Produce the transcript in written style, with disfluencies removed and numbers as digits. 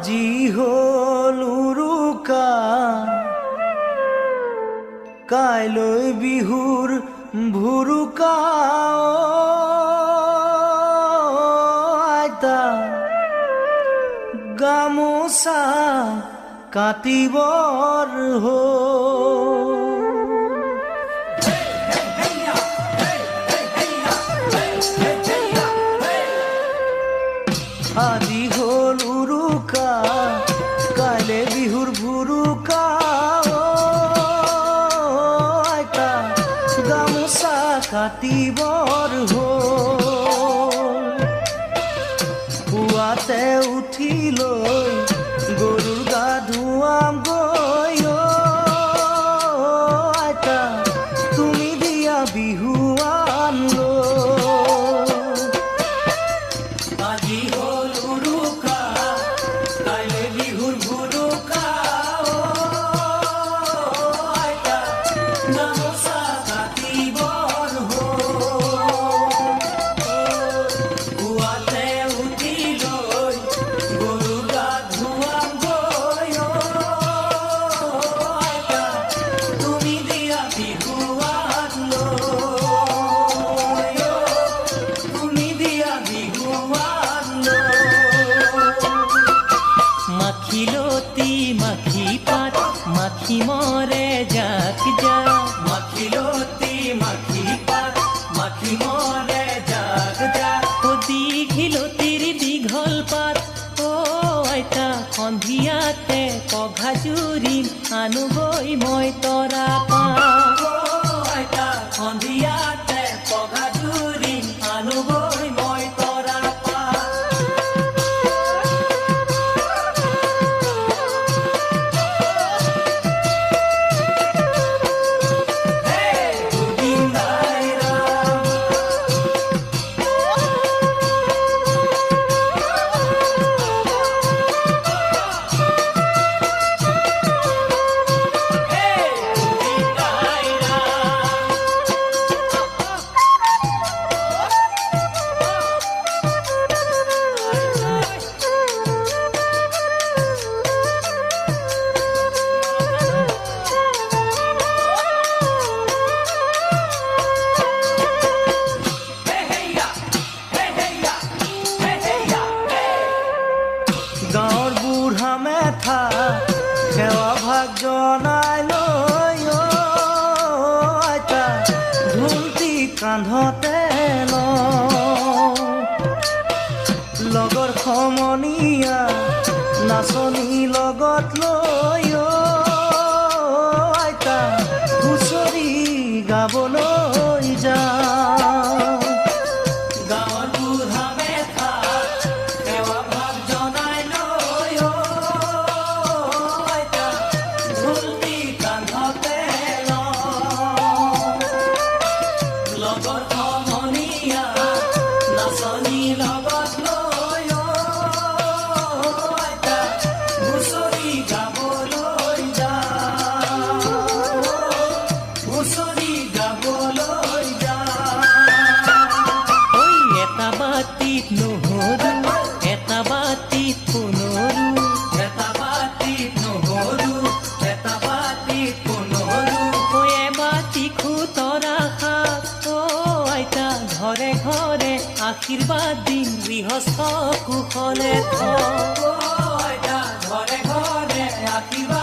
আজি হল উৰুকা কাইলৈ বিহুৰ ভুৰুকা আইতা গামোচা কাটিবৰ হ'ল আজি হল উৰুকা কাইলে বিহুৰ ভুৰুকা আইতা গামোচা কাটিবৰ হ'ল পুৱাতে উঠি লৈ গৰুৰ গা ধুৱাম গৈ আইতা তুমি দিয়া বিহুৱান আজি হল উৰুকা কাইলে বিহুৰ ভুৰুকা আইতা গামোচা কাটিবৰ হ'ল পুৱাতে উঠি লৈ গৰু গা ধুৱাম গৈ আইতা তুমি দিয়া বিহুৱান তুমি দিয়া বিহুৱান মাখিলতি মাখি পাত মাখি মৰে জাক যা মাখিলতি মাখি পাত মাখি মৰে জাক যা দীঘিলতিৰ দীঘল পাত আইতা সন্ধিয়াতে পঘা জুৰিম আনুগৈ মই তৰা পাত আইতা সন্ধিয়াতে পঘা জুৰিম আনুগৈ মই তৰা পাত গাঁৱৰ বুঢ়া মেথা সেৱা ভাগ জনাই লৈ আইতা ঢুলতি কান্ধতে লগৰ সমনীয়া নাচনী লগত লৈ আইতা হুঁচৰি গাবলৈ যাওঁ গাঁৱৰ বুঢ়া মেথা সেৱা ভাগ জনাই লৈ আইতা ঢুলতি কান্ধতে লগৰ সমনীয়া নাচনী লগত লৈ আইতা হুঁচৰি গাবলৈ যাওঁ হুঁচৰি গাবলৈ যাওঁ এটা বাতিত নহৰু এটা বাতিত পুনৰু এটা বাতিত নহৰু এটা বাতিত পুনৰু এবাতি খুতৰা শাক আইতা ঘৰে ঘৰে আশীৰ্বাদ দিম গৃহস্থ কুশলে আইতা ঘৰে ঘৰে আশীৰ্বাদ